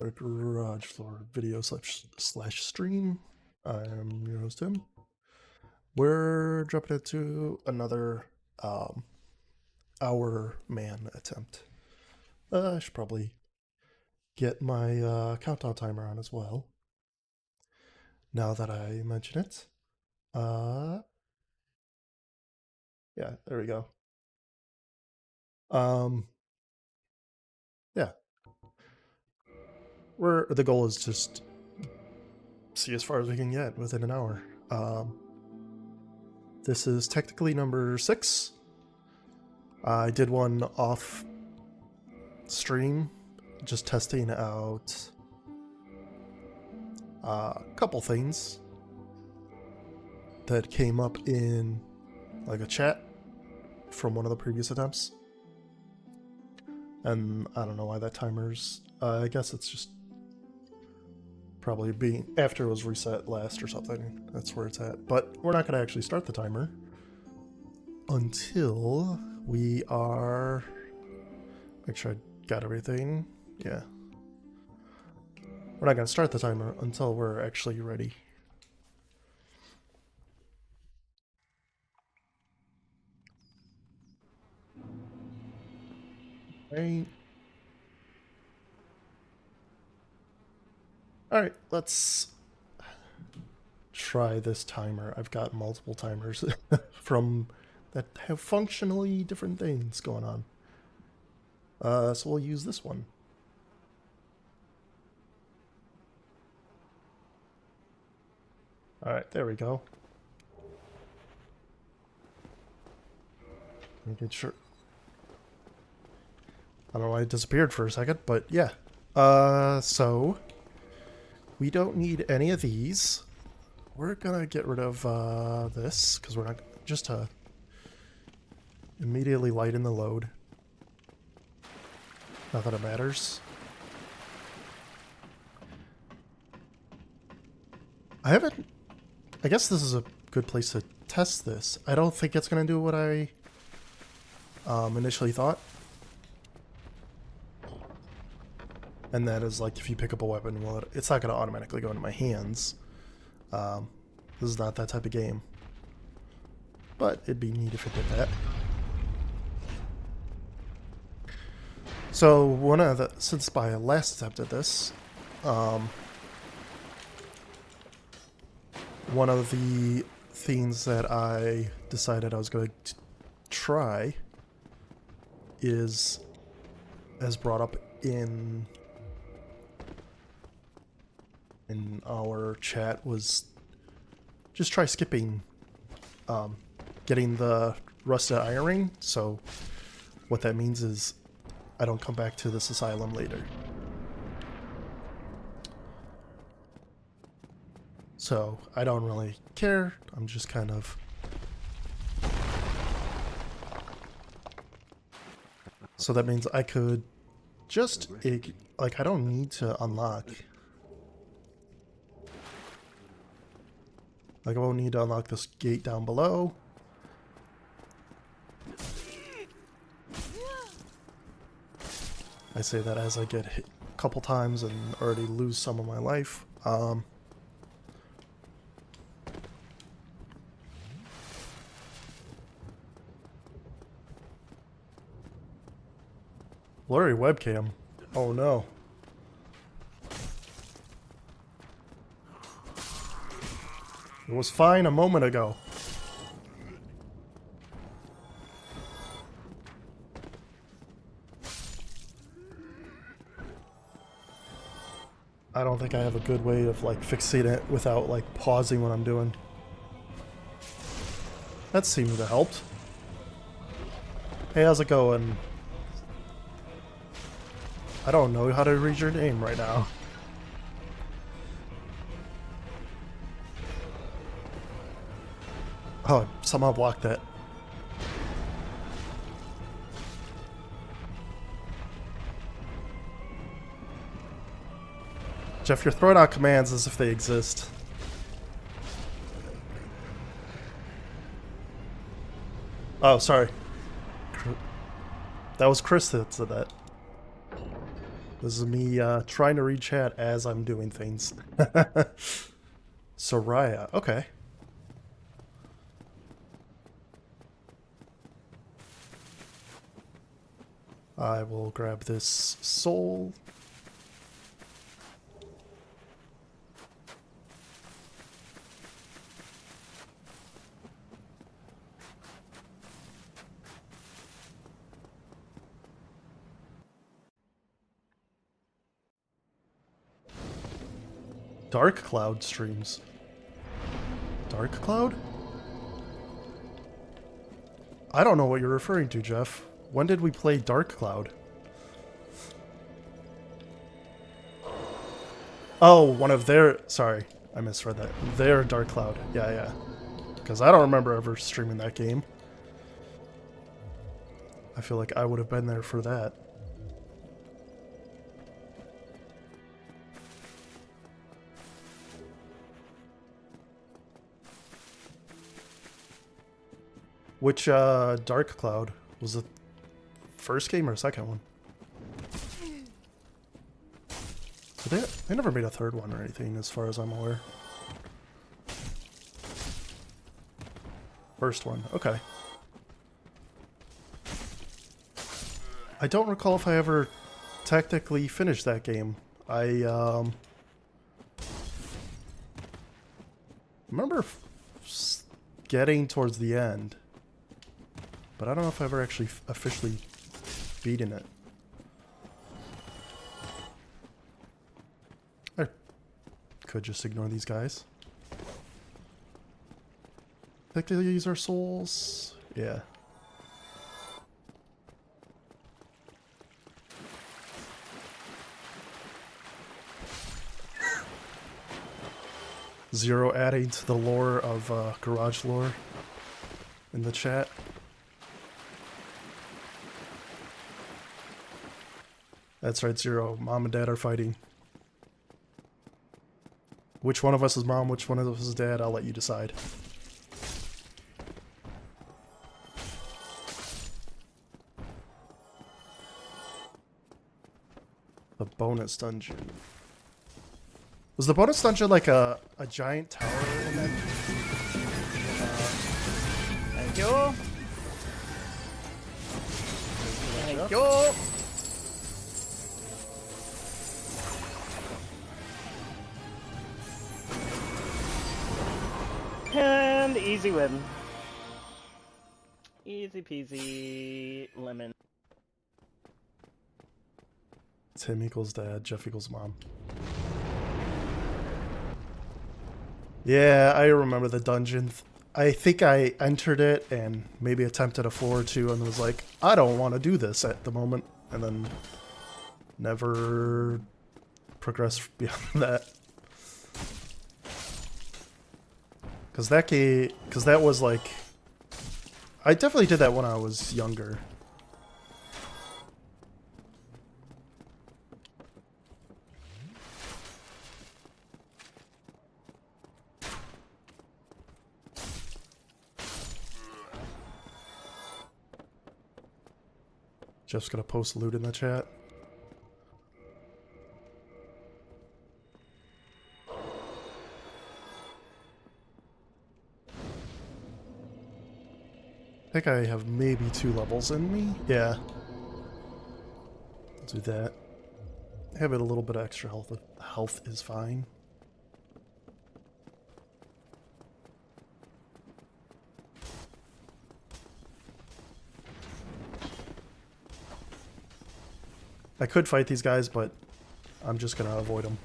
a garage floor video slash stream. I'm your host Tim. We're jumping into another Hourman attempt. I should probably get my countdown timer on as well. Now that I mention it. Yeah, there we go. Yeah. The goal is just see as far as we can get within an hour. This is technically number 6. I did one off stream, just testing out a couple things that came up in like a chat from one of the previous attempts. And I don't know why that timer's, I guess it's just probably being after it was reset last or something. That's where it's at. But we're not going to actually start the timer until we are, make sure I got everything. Yeah. We're not going to start the timer until we're actually ready. Right. Alright, let's try this timer. I've got multiple timers from that have functionally different things going on. So we'll use this one. Alright, there we go. Making sure. I don't know why it disappeared for a second, but yeah. So we don't need any of these. We're gonna get rid of this because we're not just to immediately lighten the load. Not that it matters. I guess this is a good place to test this. I don't think it's gonna do what I initially thought. And that is like if you pick up a weapon, well, it's not going to automatically go into my hands. This is not that type of game. But it'd be neat if it did that. So since my last attempt at this, one of the things that I decided I was going to try is, as brought up in our chat, was just try skipping getting the rusted iron ring. So what that means is I don't come back to this asylum later. So I don't really care. I'm just kind of so that means I could just like I don't need to unlock. Like I won't need to unlock this gate down below. I say that as I get hit a couple times and already lose some of my life. Blurry webcam. Oh no. It was fine a moment ago. I don't think I have a good way of like fixing it without like pausing what I'm doing. That seemed to help. Hey, how's it going? I don't know how to read your name right now. Oh, somehow blocked that. Jeff, you're throwing out commands as if they exist. Oh, sorry. That was Chris that said that. This is me trying to read chat as I'm doing things. Soraya, okay. I will grab this soul. Dark Cloud streams. Dark Cloud? I don't know what you're referring to, Jeff. When did we play Dark Cloud? Oh, one of their... Sorry, I misread that. Their Dark Cloud. Yeah. Because I don't remember ever streaming that game. I feel like I would have been there for that. Which Dark Cloud? Was it first game or second one? They never made a third one or anything as far as I'm aware. First one, okay. I don't recall if I ever technically finished that game. I remember getting towards the end, but I don't know if I ever actually officially beaten it. I could just ignore these guys. I think they'll use our souls. Yeah. Zero adding to the lore of garage lore in the chat. That's right, Zero. Mom and Dad are fighting. Which one of us is mom, which one of us is dad, I'll let you decide. The bonus dungeon. Was the bonus dungeon like a giant tower in that? Thank you. Thank you. And easy win. Easy peasy lemon. Tim equals dad, Jeff equals mom. Yeah, I remember the dungeon. I think I entered it and maybe attempted a floor or two and was like, I don't want to do this at the moment. And then never progressed beyond that. Because that was like... I definitely did that when I was younger. Jeff's gonna post loot in the chat. I think I have maybe 2 levels in me. Yeah. I'll do that. Have it a little bit of extra health. Health is fine. I could fight these guys, but I'm just gonna avoid them.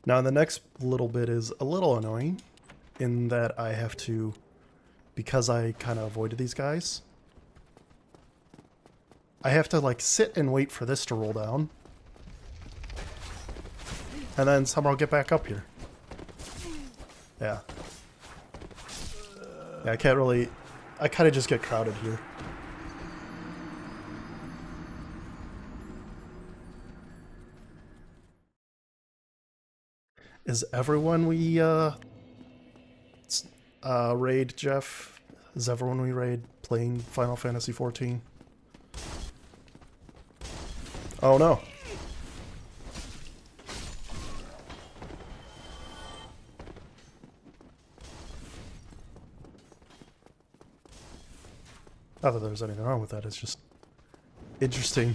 Now the next little bit is a little annoying in that I have to, because I kind of avoided these guys, I have to like sit and wait for this to roll down. And then somehow get back up here. Yeah. Yeah, I can't really... I kind of just get crowded here. Is everyone we raid, Jeff? Is everyone we raid playing Final Fantasy 14? Oh no. Not that there's anything wrong with that, it's just interesting.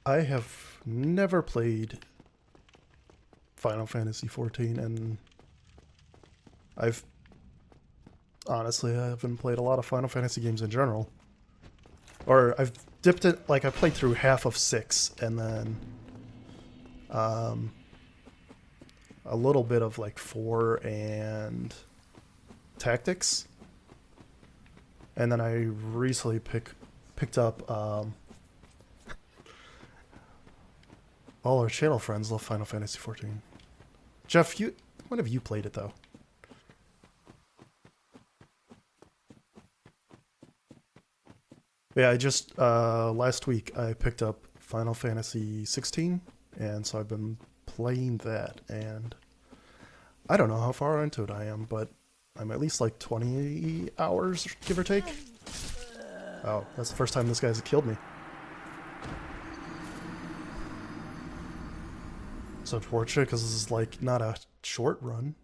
I have never played Final Fantasy 14, and I've honestly I haven't played a lot of Final Fantasy games in general. Or I've dipped it, like I played through half of 6, and then a little bit of like 4 and Tactics. And then I recently picked up all our channel friends love Final Fantasy 14. Jeff, when have you played it though? Yeah, I just last week I picked up Final Fantasy 16, and so I've been playing that, and I don't know how far into it I am, but I'm at least like 20 hours, give or take. Oh, that's the first time this guy's killed me. It's unfortunate because this is like not a short run.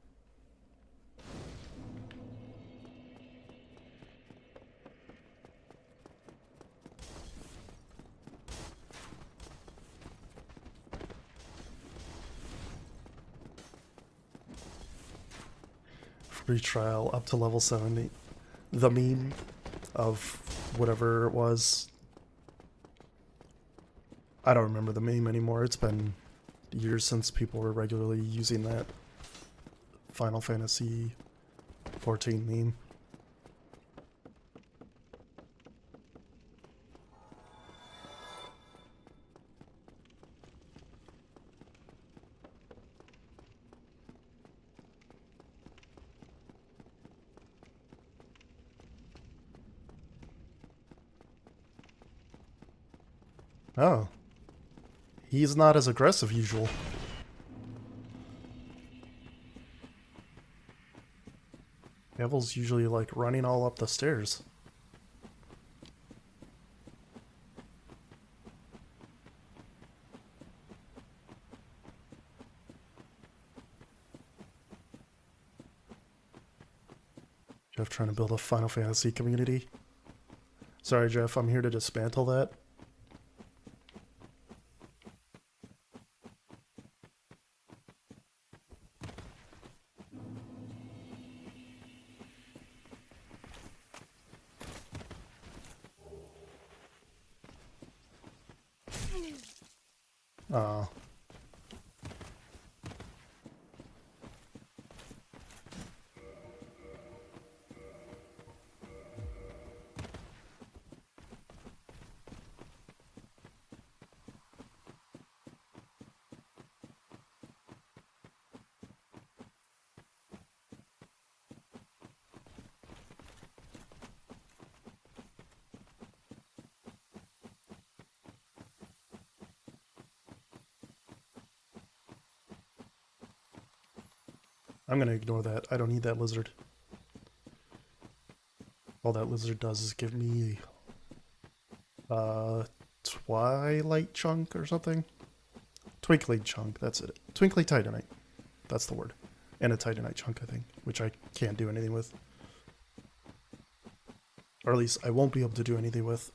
Free trial up to level 70. The meme of whatever it was. I don't remember the meme anymore. It's been years since people were regularly using that Final Fantasy 14 meme. Oh. He's not as aggressive usual. Devil's usually like running all up the stairs. Jeff trying to build a Final Fantasy community. Sorry, Jeff, I'm here to dismantle that. Oh. I'm gonna ignore that. I don't need that lizard. All that lizard does is give me Twilight Chunk or something. Twinkling Chunk, that's it. Twinkly Titanite. That's the word. And a Titanite Chunk, I think, which I can't do anything with. Or at least I won't be able to do anything with.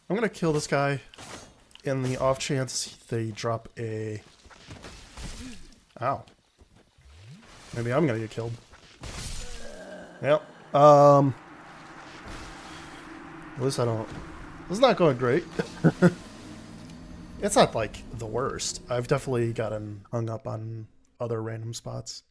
I'm gonna kill this guy in the off chance they drop a... Ow. Maybe I'm gonna get killed. Yep. At least I don't... This is not going great. It's not like the worst. I've definitely gotten hung up on other random spots.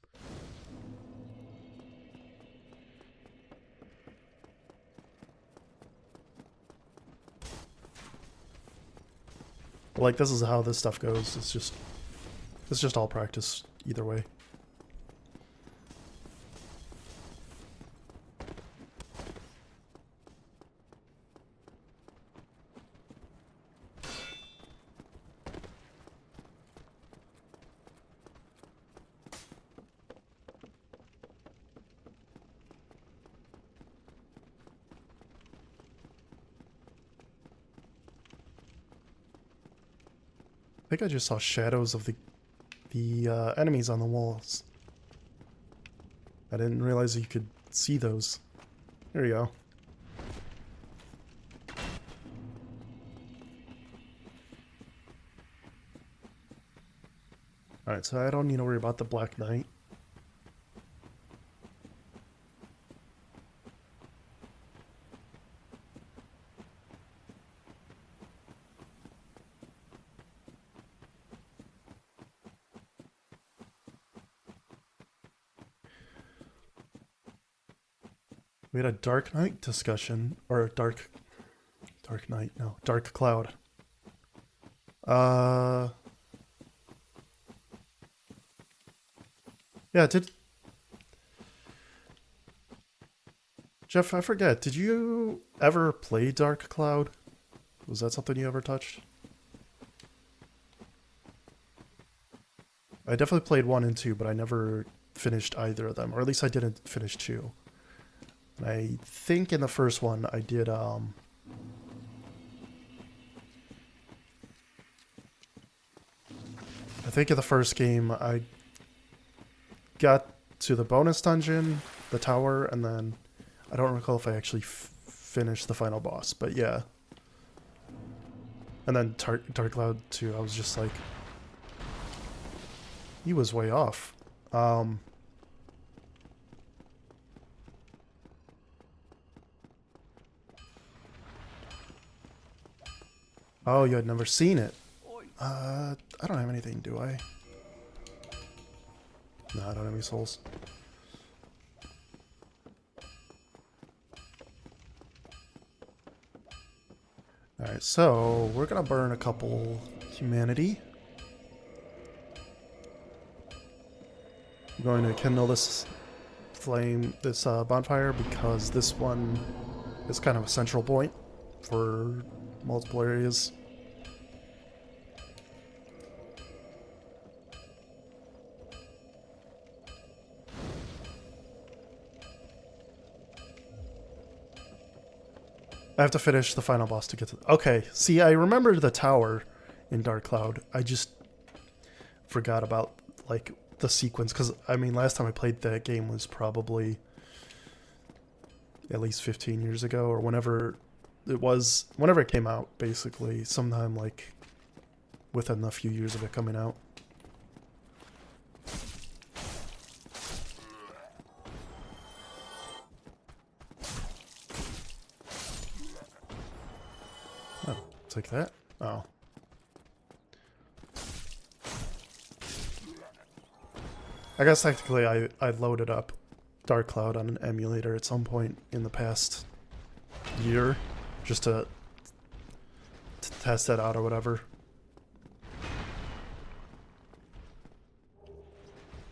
Like, this is how this stuff goes. It's just all practice either way. I think I just saw shadows of the enemies on the walls. I didn't realize you could see those. There you go. Alright, so I don't need to worry about the Black Knight. We had a Dark Knight discussion, or a Dark Knight, no, Dark Cloud. Yeah, Jeff, I forget, did you ever play Dark Cloud? Was that something you ever touched? I definitely played 1 and 2, but I never finished either of them, or at least I didn't finish 2. And I think in the first one I did, I think in the first game I got to the bonus dungeon, the tower, and then I don't recall if I actually finished the final boss, but yeah. And then Dark Cloud 2, I was just like, he was way off. Oh, you had never seen it. I don't have anything, do I? No, I don't have any souls. Alright, so we're gonna burn a couple humanity. I'm going to kindle this flame, this bonfire, because this one is kind of a central point for multiple areas. I have to finish the final boss to get to... Okay, see, I remembered the tower in Dark Cloud. I just forgot about, like, the sequence. Because, I mean, last time I played that game was probably at least 15 years ago. Or whenever it was... Whenever it came out, basically. Sometime, like, within a few years of it coming out. Oh, take that. Oh. I guess technically I loaded up Dark Cloud on an emulator at some point in the past year just to test that out or whatever.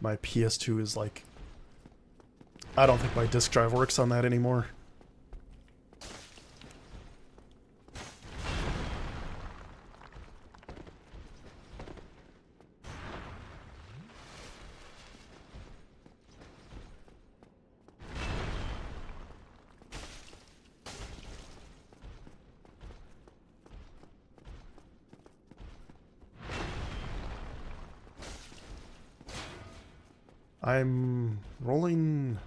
My PS2 is like... I don't think my disk drive works on that anymore. I'm rolling...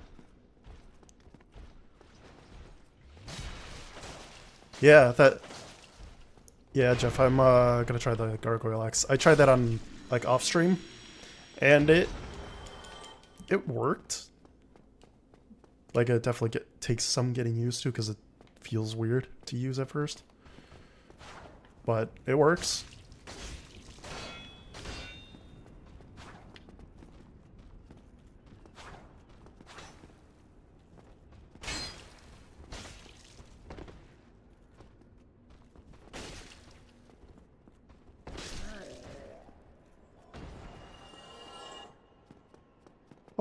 Yeah, that... Yeah, Jeff, I'm gonna try the Gargoyle Axe. I tried that on, like, off-stream, and it worked. Like, it definitely takes some getting used to, because it feels weird to use at first. But it works.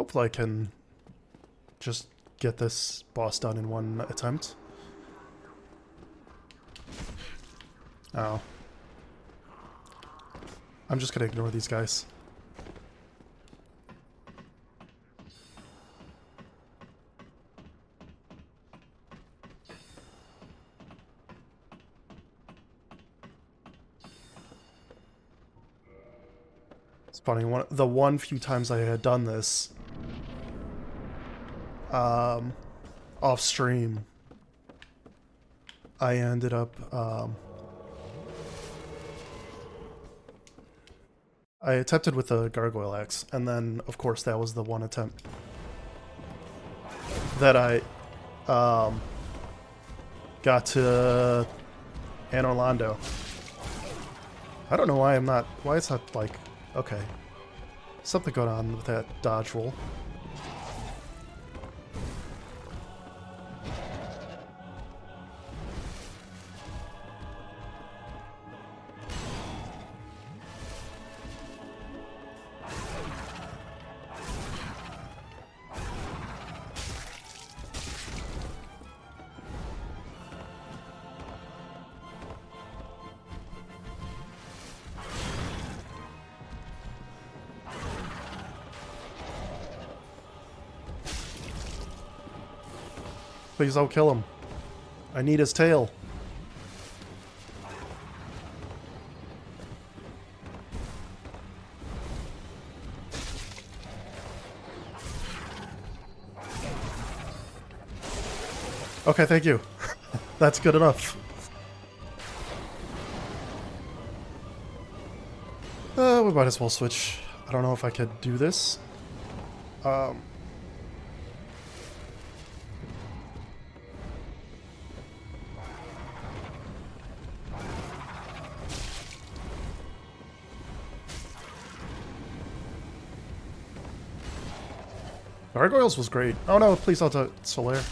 hopefully I can just get this boss done in one attempt. Oh. I'm just gonna ignore these guys. It's funny, the one few times I had done this, off stream, I ended up, I attempted with the gargoyle axe, and then, of course, that was the one attempt that I, got to Anor Londo. I don't know why why it's not, like, okay. Something going on with that dodge roll. Please don't kill him. I need his tail. Okay, thank you. That's good enough. We might as well switch. I don't know if I could do this. Gargoyles was great. Oh no, please don't do Solaire.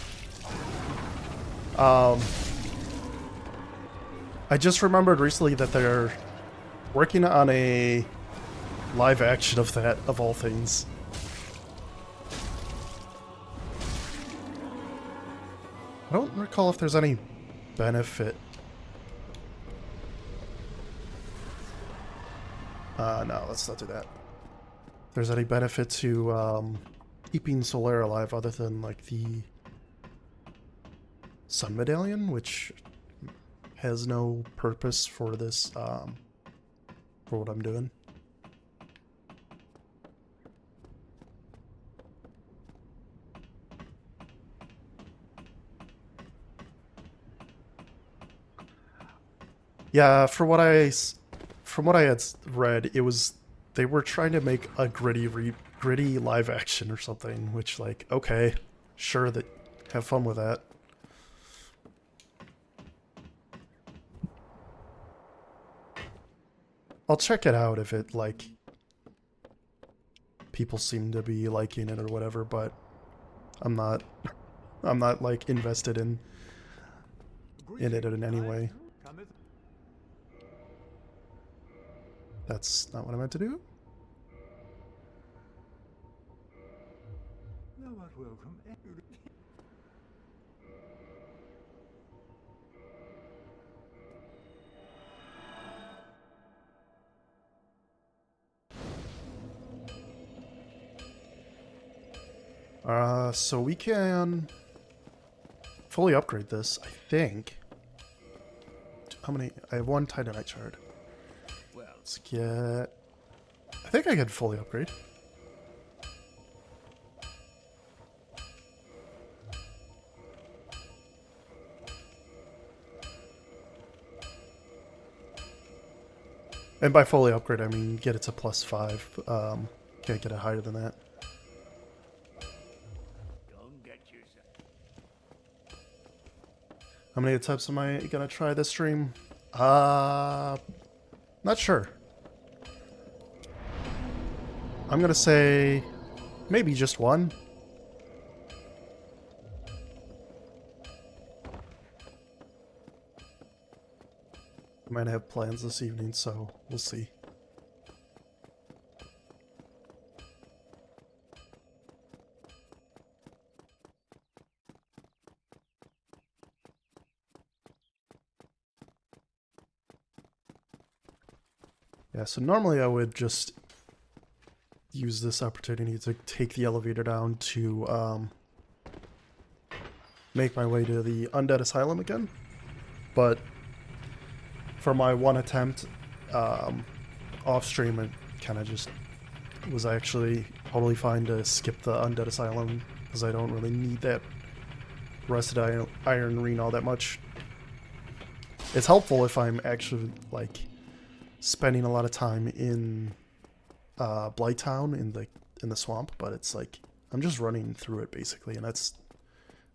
I just remembered recently that they're working on a live action of that, of all things. I don't recall if there's any benefit. No, let's not do that. If there's any benefit to keeping Solaire alive other than like the Sun Medallion, which has no purpose for this, for what I'm doing. Yeah, from what I had read, it was they were trying to make a gritty live action or something, which, like, okay, sure, that have fun with that. I'll check it out if it, like, people seem to be liking it or whatever, but I'm not like invested in it in any way. That's not what I meant to do. So we can fully upgrade this, I think. How many? I have one Titanite shard. Let's get... I think I could fully upgrade. And by fully upgrade, I mean get it to +5. Can't get it higher than that. How many attempts am I gonna try this stream? Not sure. I'm gonna say maybe just one. I might have plans this evening, so we'll see. Yeah, so normally I would just use this opportunity to take the elevator down to make my way to the Undead Asylum again. But for my one attempt off stream, it kind of just was actually totally fine to skip the Undead Asylum because I don't really need that rusted iron ring all that much. It's helpful if I'm actually like spending a lot of time in Blighttown in the swamp, but it's like I'm just running through it basically, and that's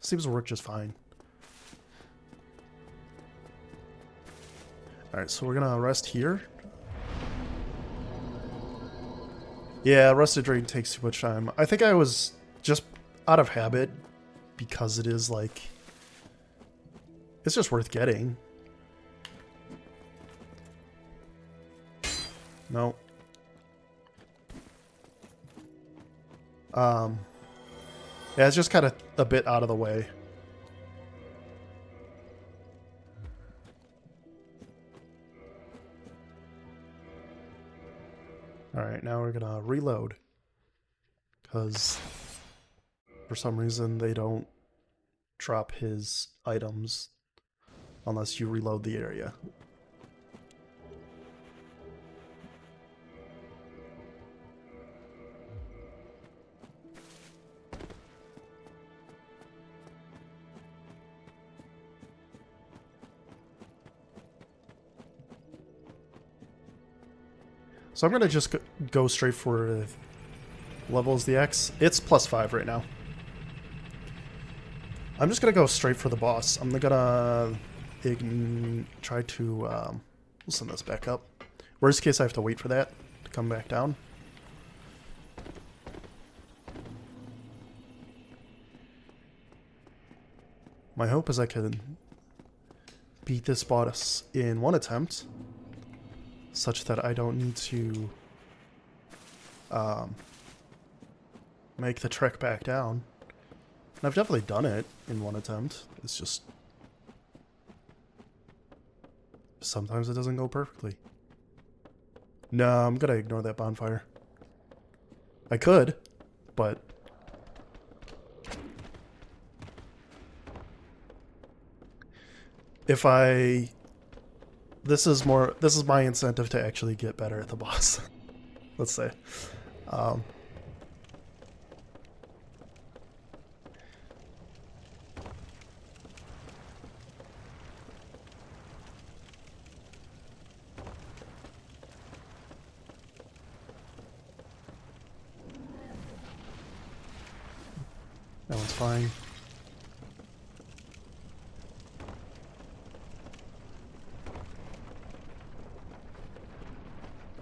seems to work just fine. All right, so we're gonna rest here. Yeah, rusted drain takes too much time. I think I was just out of habit because it is like it's just worth getting. No. Yeah, it's just kind of a bit out of the way. Alright, now we're gonna reload. Because for some reason they don't drop his items unless you reload the area. So I'm going to just go straight for levels the X. It's +5 right now. I'm just going to go straight for the boss. I'm going to try to we'll send this back up. Worst case, I have to wait for that to come back down. My hope is I can beat this boss in one attempt, such that I don't need to make the trek back down. And I've definitely done it in one attempt. It's just sometimes it doesn't go perfectly. No, I'm gonna ignore that bonfire. I could, but if I this is my incentive to actually get better at the boss. Let's say. That one's fine.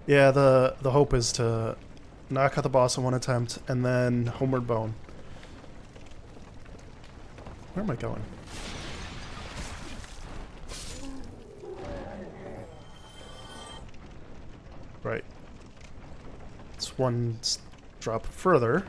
Yeah, the hope is to knock out the boss in one attempt and then Homeward Bone. Where am I going? Right. It's one drop further.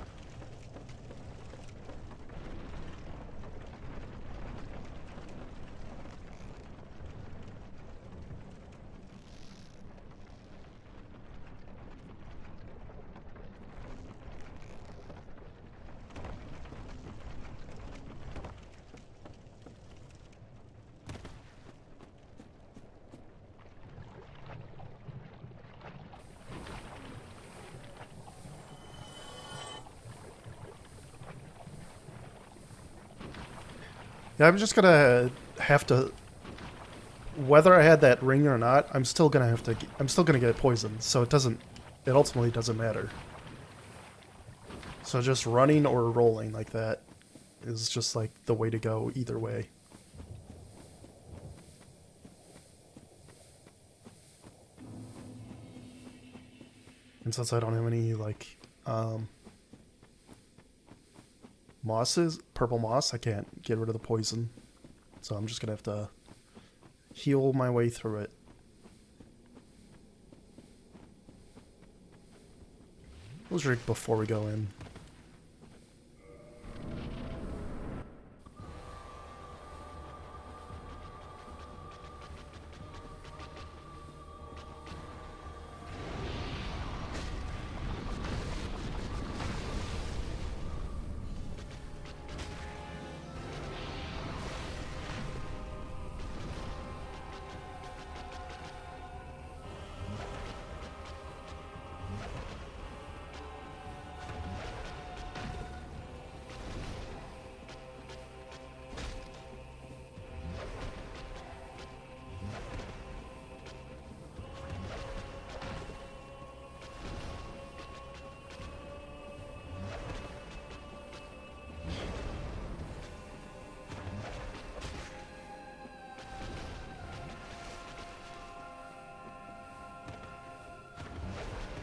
Yeah, I'm just gonna have to, whether I had that ring or not, I'm still gonna get poisoned, so it ultimately doesn't matter. So just running or rolling like that is just like the way to go either way. And since I don't have any like purple moss, I can't get rid of the poison. So I'm just gonna have to heal my way through it. We'll drink before we go in.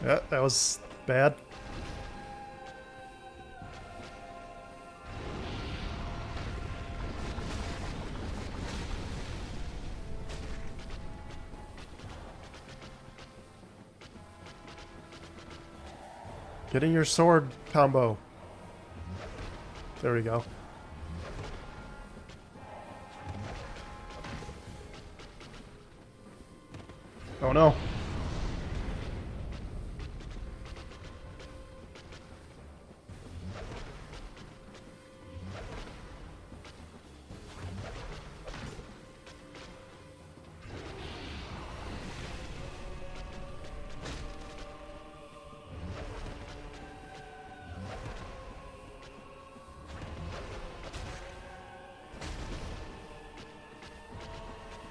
Yeah, that was bad. Getting your sword combo. There we go. Oh no.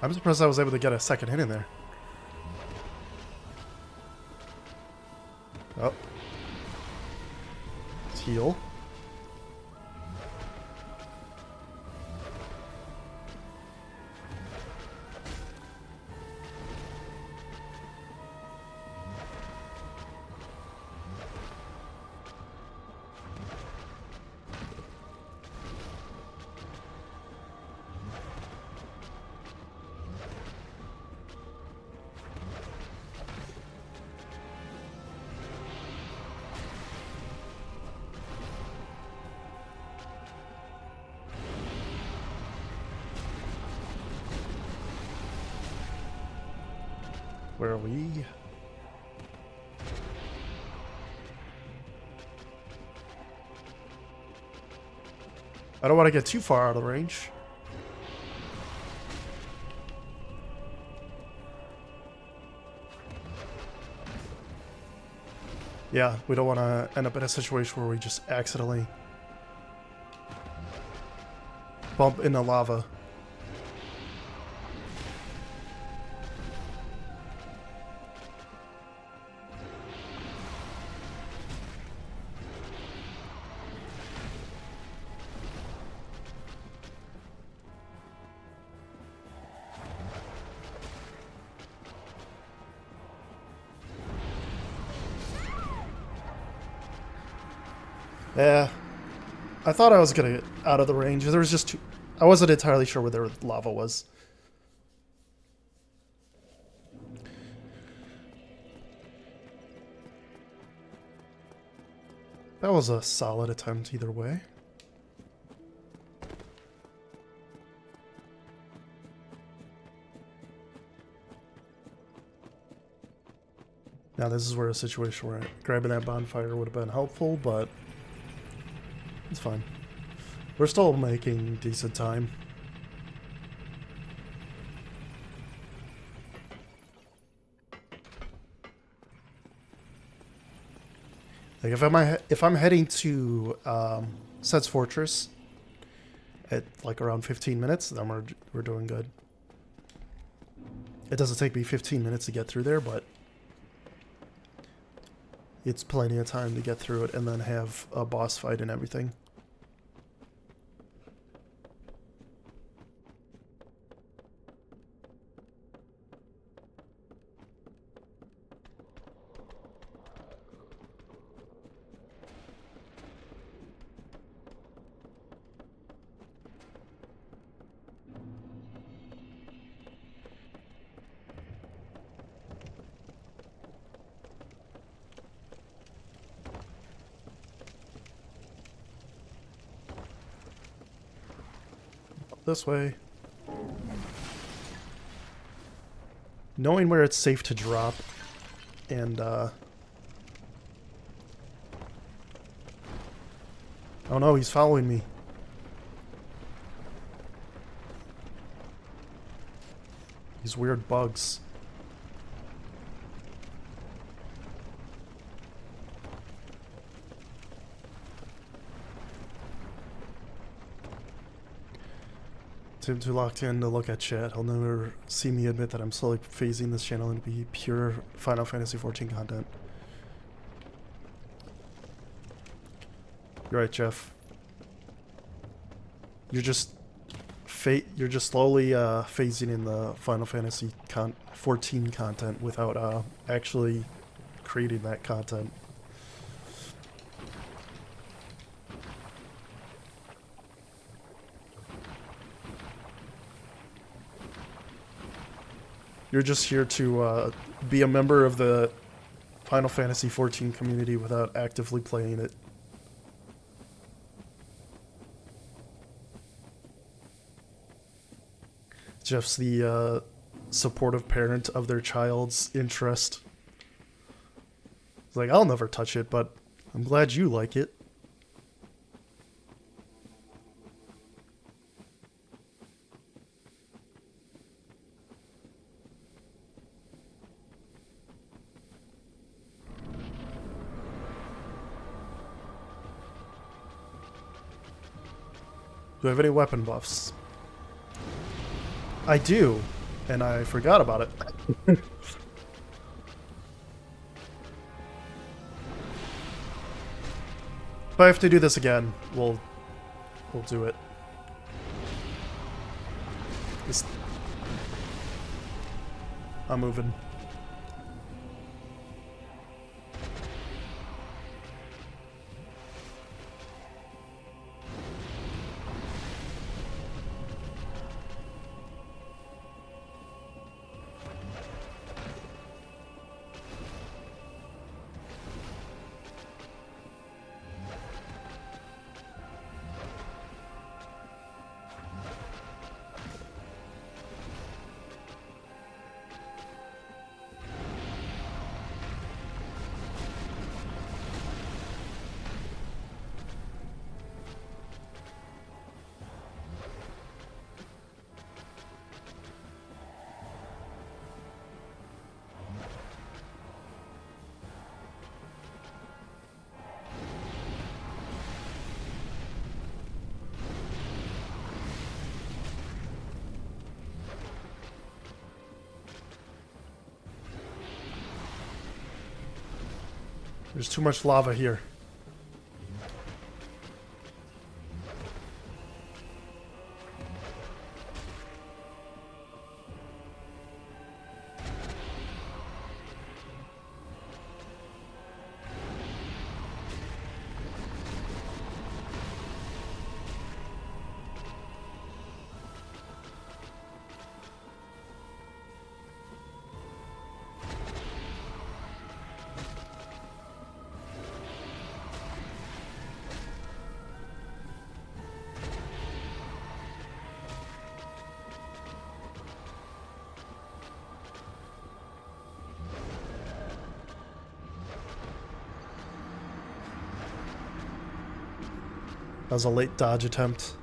I'm surprised I was able to get a second hit in there. Oh. Let's heal. Where are we? I don't want to get too far out of range. Yeah, we don't want to end up in a situation where we just accidentally bump into lava. Yeah, I thought I was gonna get out of the range. There was just too... I wasn't entirely sure where the lava was. That was a solid attempt either way. Now this is where a situation where grabbing that bonfire would have been helpful, but it's fine. We're still making decent time. Like if I'm heading to Set's Fortress at like around 15 minutes, then we're doing good. It doesn't take me 15 minutes to get through there, but it's plenty of time to get through it and then have a boss fight and everything. This way. Knowing where it's safe to drop and oh no, he's following me. These weird bugs. Tim too locked in to look at chat. He'll never see me admit that I'm slowly phasing this channel into be pure Final Fantasy XIV content. You're right, Jeff. You're just slowly phasing in the Final Fantasy XIV content without actually creating that content. You're just here to be a member of the Final Fantasy XIV community without actively playing it. Jeff's the supportive parent of their child's interest. He's like, I'll never touch it, but I'm glad you like it. Do I have any weapon buffs? I do, and I forgot about it. If I have to do this again, we'll do it. I'm moving. There's too much lava here. That was a late dodge attempt.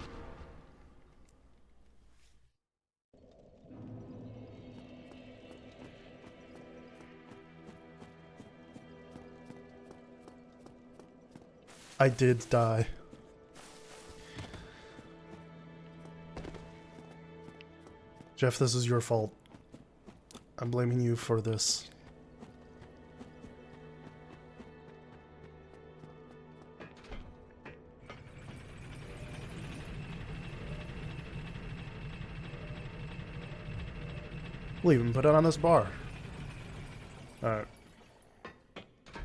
I did die. Jeff, this is your fault. I'm blaming you for this. We'll even put it on this bar. Alright.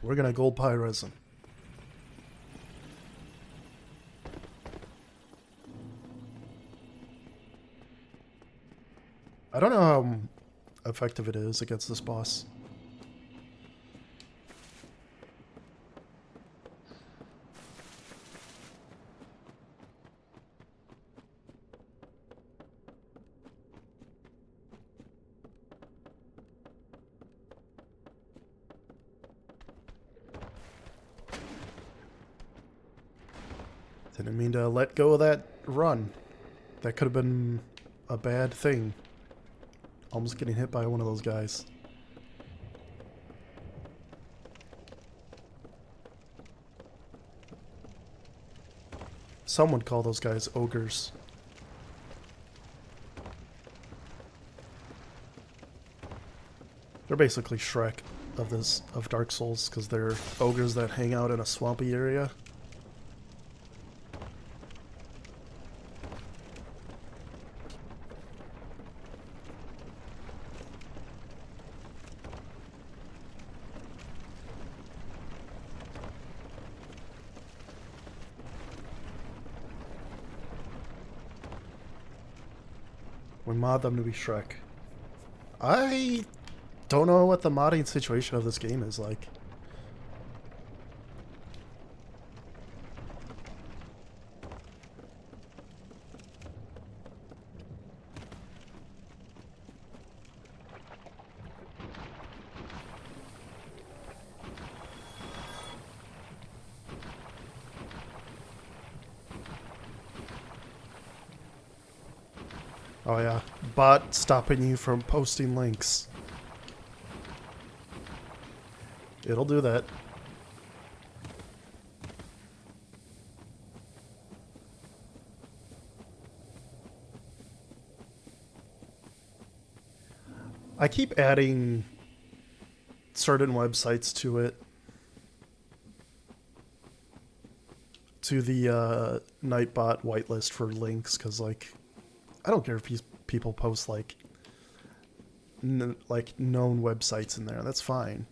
We're gonna gold pie resin. I don't know how effective it is against this boss. Didn't mean to let go of that run. That could have been a bad thing. Almost getting hit by one of those guys. Some would call those guys ogres. They're basically Shrek of Dark Souls, because they're ogres that hang out in a swampy area. We mod them to be Shrek. I don't know what the modding situation of this game is like. Oh yeah, bot stopping you from posting links. It'll do that. I keep adding certain websites to it. To the Nightbot whitelist for links, because, like, I don't care if people post, like, known websites in there. That's fine.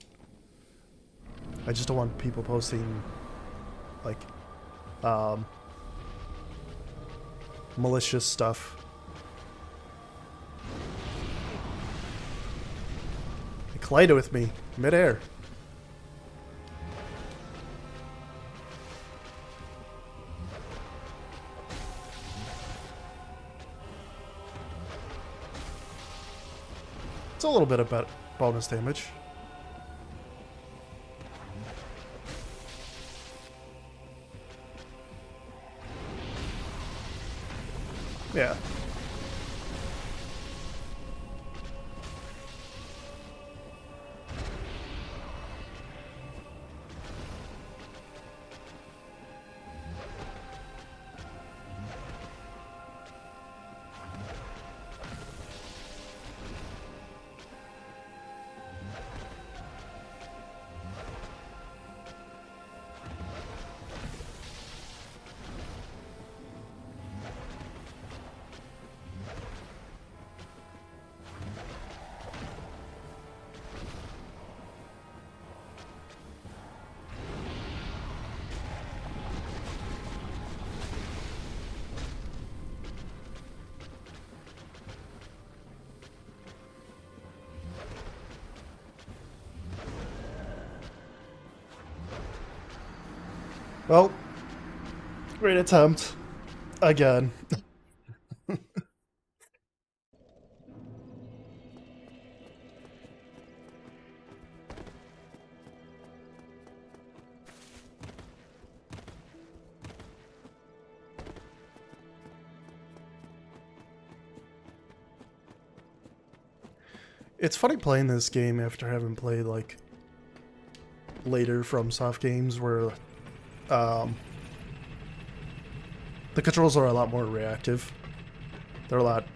I just don't want people posting, like, malicious stuff. It collided with me midair. It's a little bit of bonus damage. Yeah. Well, great attempt. Again. It's funny playing this game after having played, like, later FromSoft games where the controls are a lot more reactive. They're a lot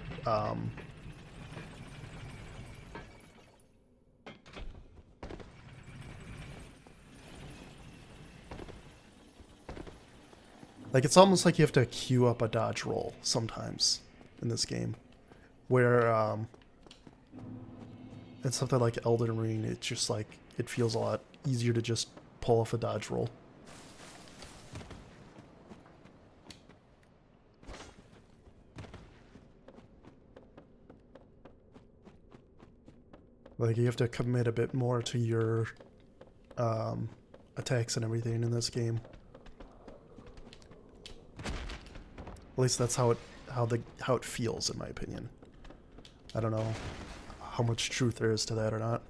like, it's almost like you have to queue up a dodge roll sometimes in this game, where in something like Elden Ring, it's just like, it feels a lot easier to just pull off a dodge roll. Like, you have to commit a bit more to your attacks and everything in this game. At least that's how it feels, in my opinion. I don't know how much truth there is to that or not.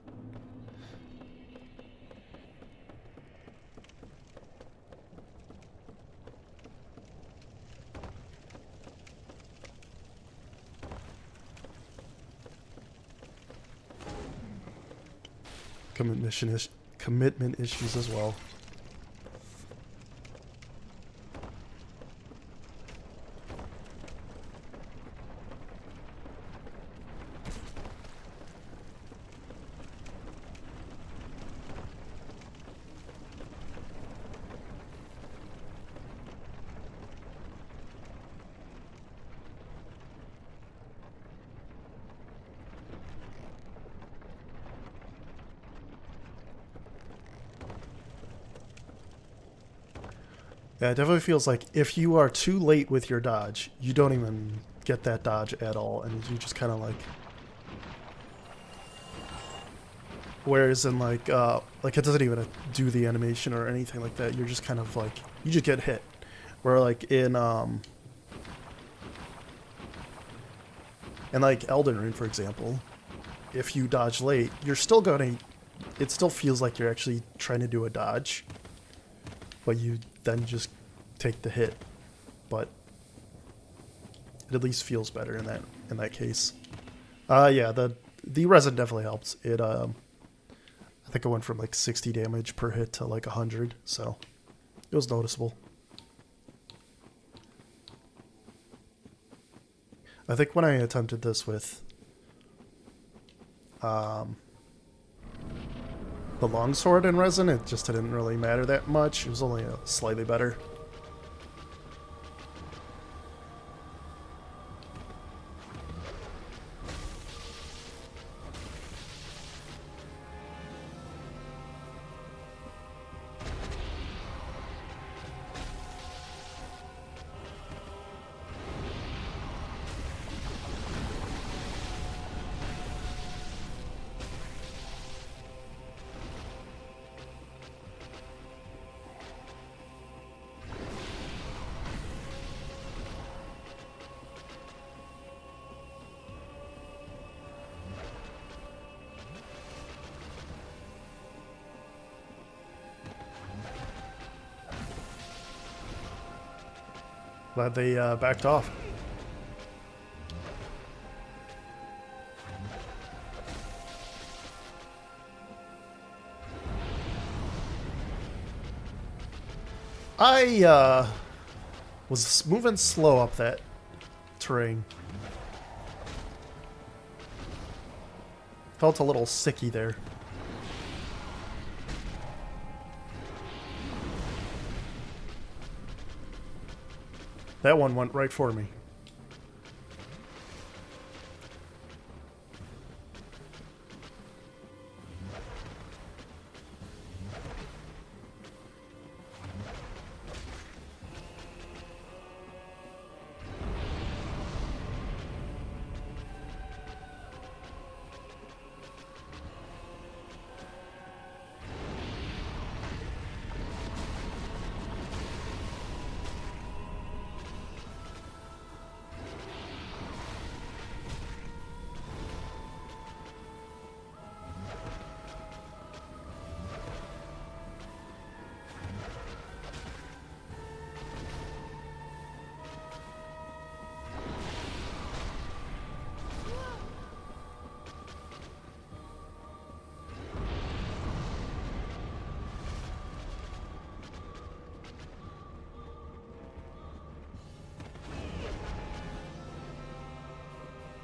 Commitment issues as well. Yeah, it definitely feels like if you are too late with your dodge, you don't even get that dodge at all, and you just kind of like. Whereas in like it doesn't even do the animation or anything like that. You're just kind of like you just get hit. Where like in like Elden Ring, for example, if you dodge late, you're still gonna. It still feels like you're actually trying to do a dodge, but you then just take the hit. But it at least feels better in that case. Yeah, the resin definitely helps. It I think it went from like 60 damage per hit to like 100, so it was noticeable. I think when I attempted this with the longsword in resin, it just didn't really matter that much. It was only slightly better. Glad they backed off. I was moving slow up that terrain. Felt a little sicky there. That one went right for me.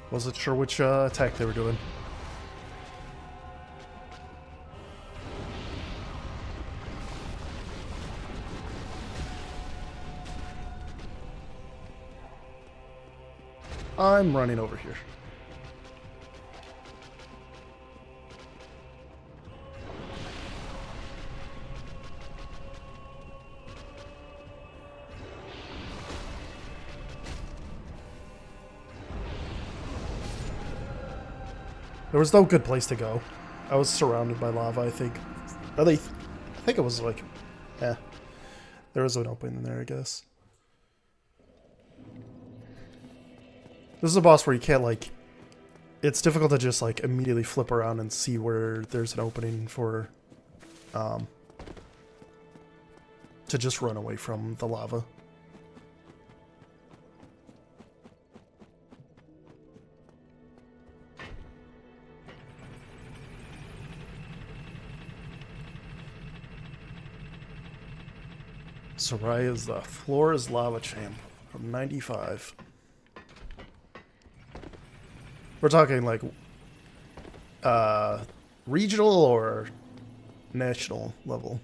Wasn't sure which attack they were doing. I'm running over here. There was no good place to go. I was surrounded by lava, I think. Or I think it was like, there was an opening there, I guess. This is a boss where you can't like, it's difficult to just like immediately flip around and see where there's an opening for, to just run away from the lava. Soraya's the floor is lava champ from 95. We're talking like regional or national level.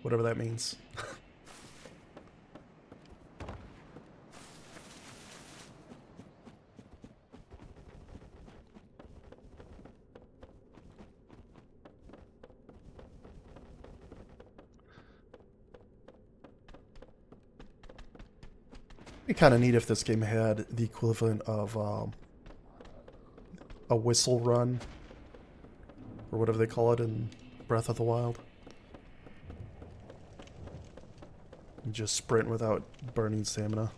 Whatever that means. It'd be kind of neat if this game had the equivalent of a whistle run, or whatever they call it in Breath of the Wild. You just sprint without burning stamina.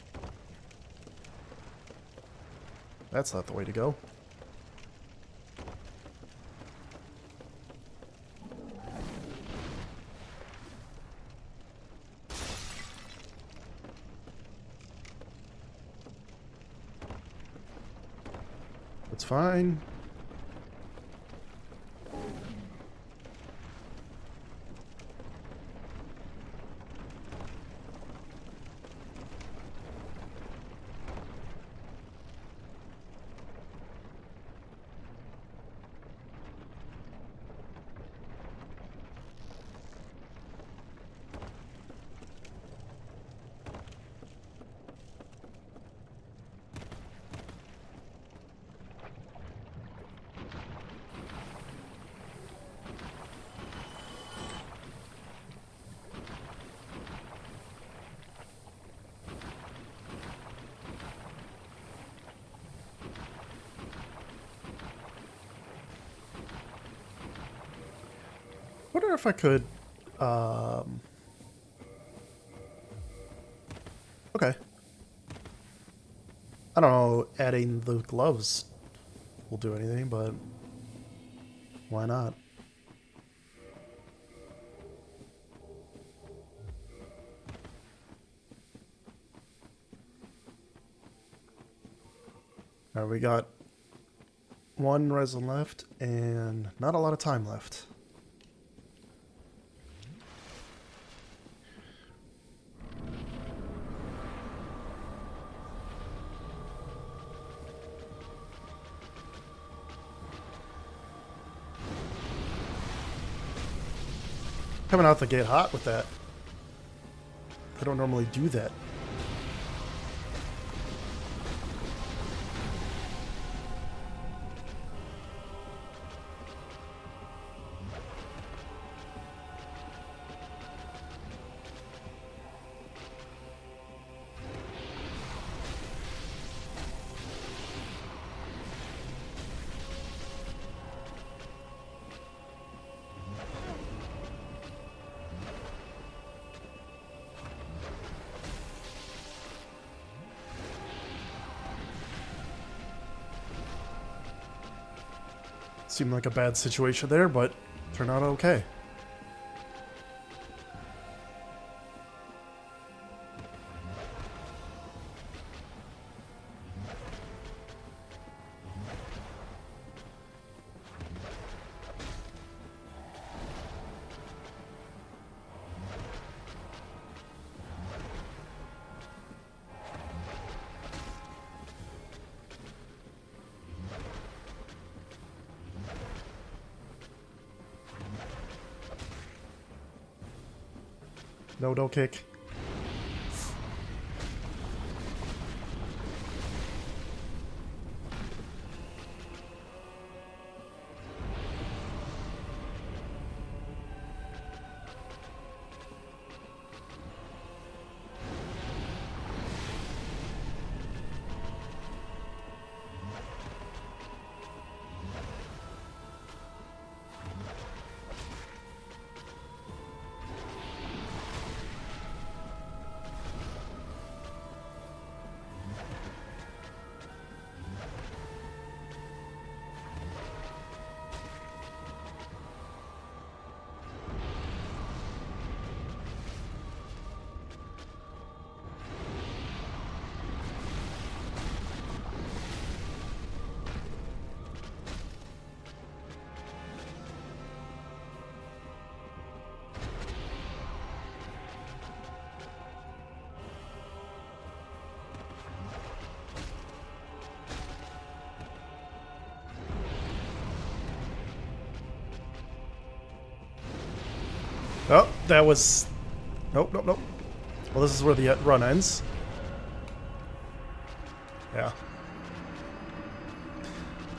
That's not the way to go. It's fine. Wonder if I could, okay. I don't know, adding the gloves will do anything, but why not? Alright, we got one resin left and not a lot of time left. Coming out the gate hot with that. They don't normally do that. Seemed like a bad situation there, but turned out okay. No, don't kick. Oh, that was... Nope, nope, nope. Well, this is where the run ends. Yeah.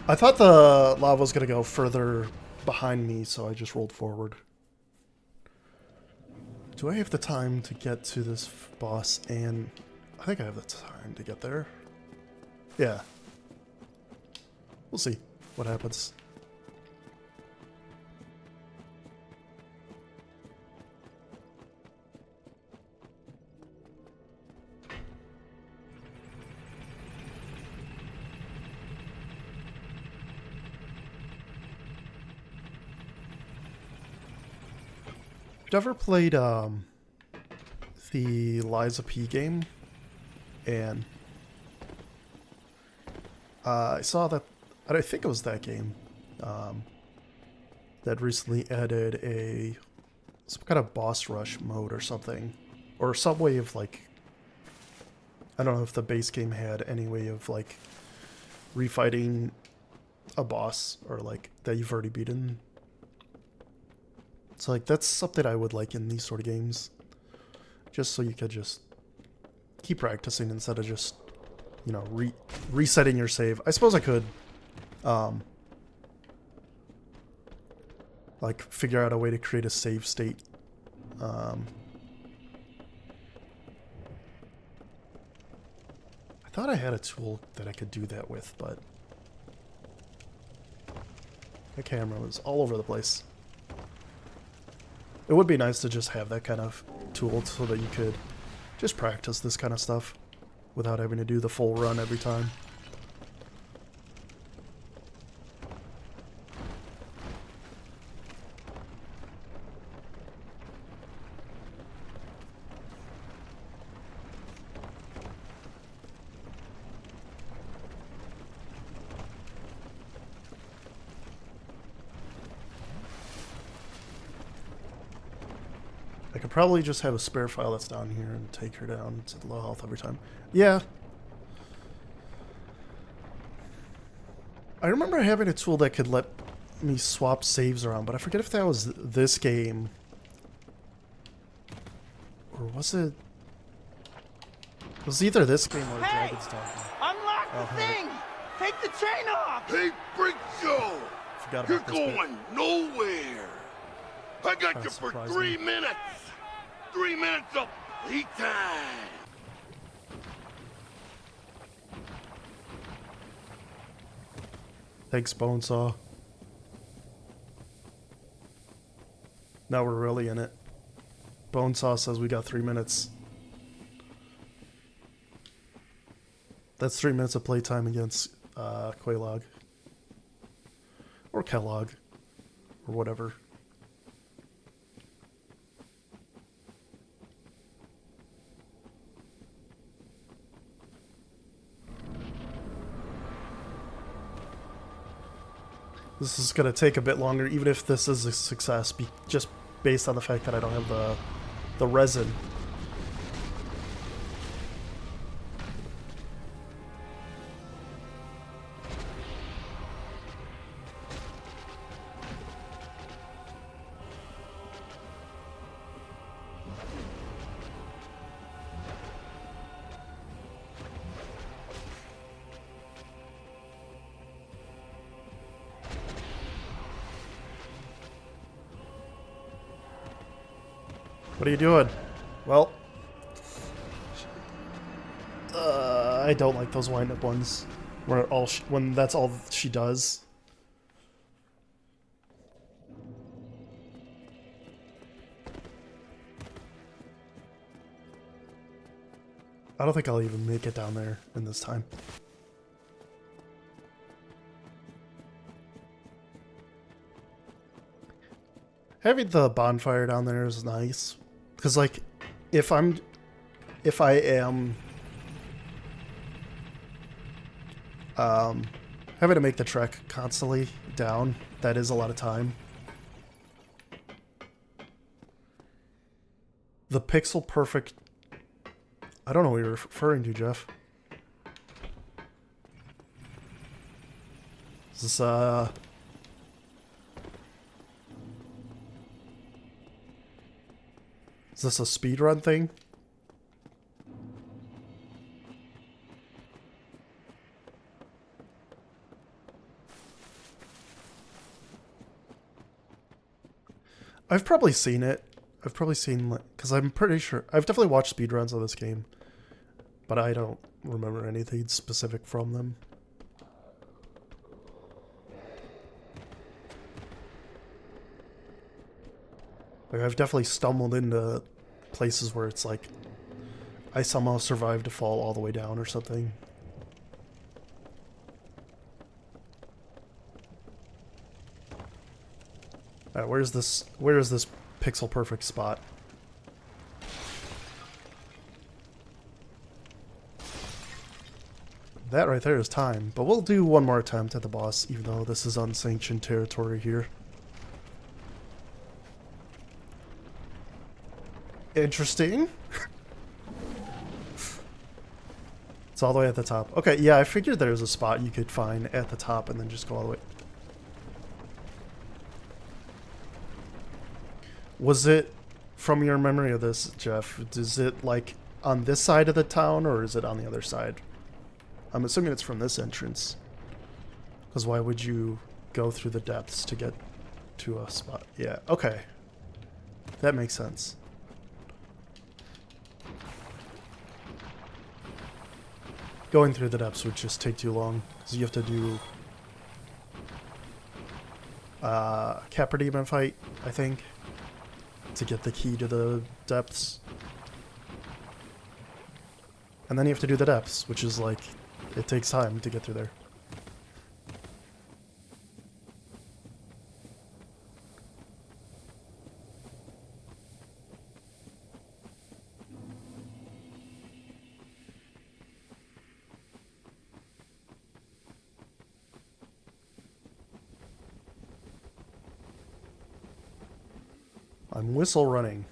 I thought the lava was going to go further behind me, so I just rolled forward. Do I have the time to get to this boss and I think I have the time to get there. Yeah. We'll see what happens. You ever played the Liza P game? And I saw that, I think it was that game that recently added some kind of boss rush mode or something, or some way of like, I don't know if the base game had any way of like refighting a boss or like that you've already beaten. So like that's something I would like in these sort of games, just so you could just keep practicing instead of just, you know, resetting your save. I suppose I could like figure out a way to create a save state. I thought I had a tool that I could do that with, but my camera was all over the place. It would be nice to just have that kind of tool so that you could just practice this kind of stuff without having to do the full run every time. I could probably just have a spare file that's down here and take her down to low health every time. Yeah. I remember having a tool that could let me swap saves around, but I forget if that was this game. Or was it... It was either this game or Dragon's Dogma. Unlock the thing! Take the chain off! Hey, Freak Joe! Forgot You're about this going nowhere! I got Kinda you for surprising. 3 minutes! 3 minutes of playtime! Thanks, Bonesaw. Now we're really in it. Bonesaw says we got 3 minutes. That's 3 minutes of playtime against Quelaag. Or Kellogg. Or whatever. This is going to take a bit longer, even if this is a success, just based on the fact that I don't have the resin. What are you doing? Well, I don't like those wind-up ones, where when that's all she does. I don't think I'll even make it down there in this time. Having the bonfire down there is nice. Because, like, if I am having to make the trek constantly down, that is a lot of time. The pixel perfect... I don't know what you're referring to, Jeff. Is this, is this a speedrun thing? I've probably seen it. I've probably seen, because I'm pretty sure... I've definitely watched speedruns of this game. but I don't remember anything specific from them. Like, I've definitely stumbled into places where it's like I somehow survived to fall all the way down or something. Alright, where is this pixel perfect spot? That right there is time, but we'll do one more attempt at the boss, even though this is unsanctioned territory here. Interesting. It's all the way at the top. Okay, yeah, I figured there was a spot you could find at the top and then just go all the way. Was it, from your memory of this, Jeff, is it like on this side of the town or is it on the other side? I'm assuming it's from this entrance. Because why would you go through the depths to get to a spot? Yeah, okay. That makes sense. Going through the depths would just take too long, because you have to do Capra Demon fight, I think, to get the key to the depths. And then you have to do the depths, which is like, it takes time to get through there. I'm whistle running.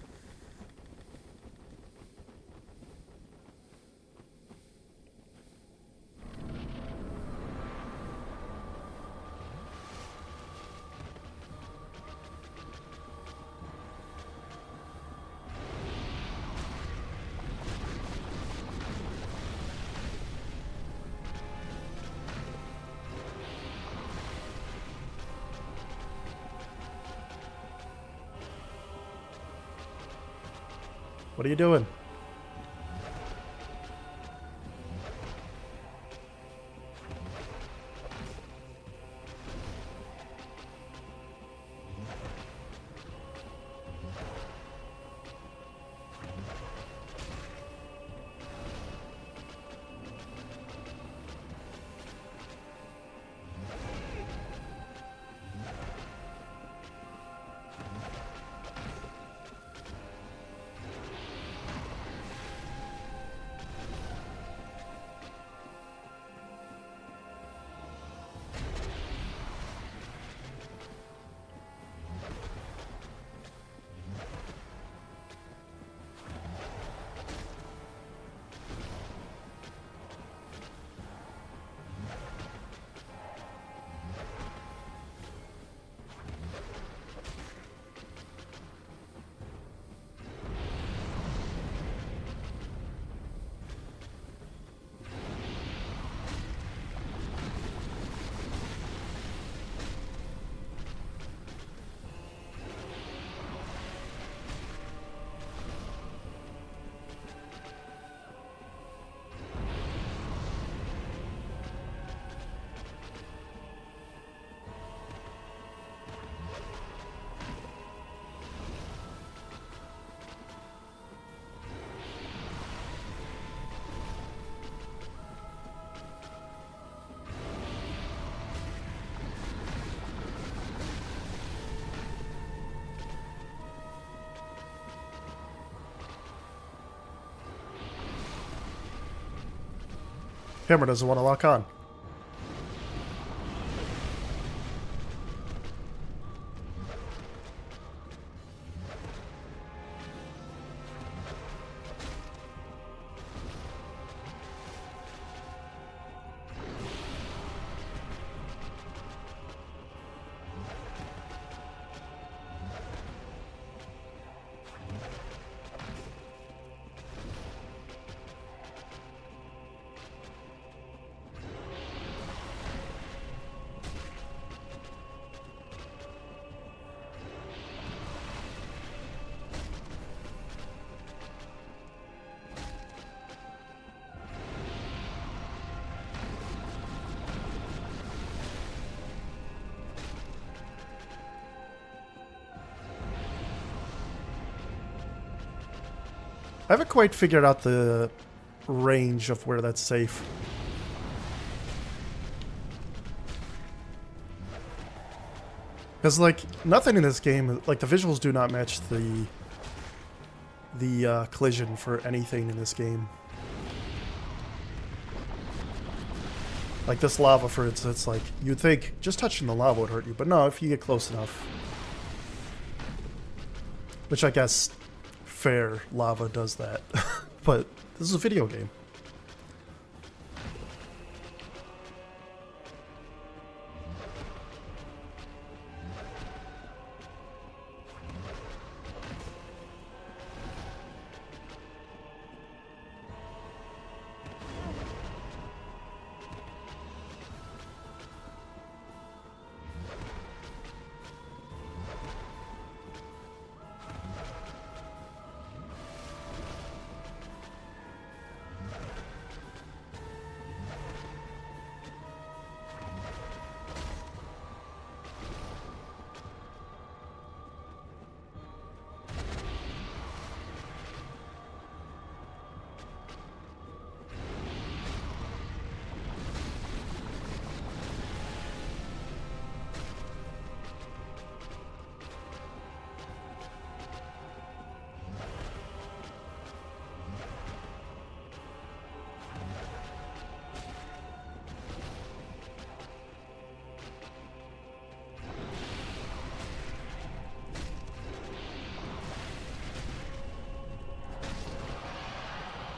What are you doing? Camera doesn't want to lock on. I haven't quite figured out the range of where that's safe. Because, like, nothing in this game, like, the visuals do not match the collision for anything in this game. Like this lava, for instance, like, you'd think just touching the lava would hurt you, but no, if you get close enough. Which I guess fair lava does that. But this is a video game.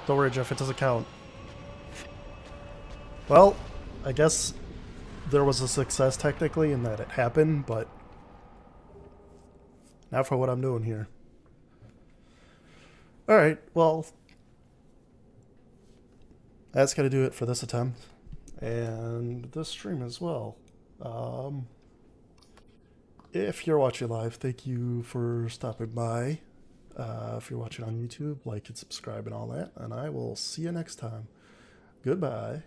Don't worry, Jeff, it doesn't count. Well, I guess there was a success technically in that it happened, but not for what I'm doing here. Alright, well, that's going to do it for this attempt, and this stream as well. If you're watching live, thank you for stopping by. If you're watching on YouTube, like and subscribe and all that, and I will see you next time. Goodbye.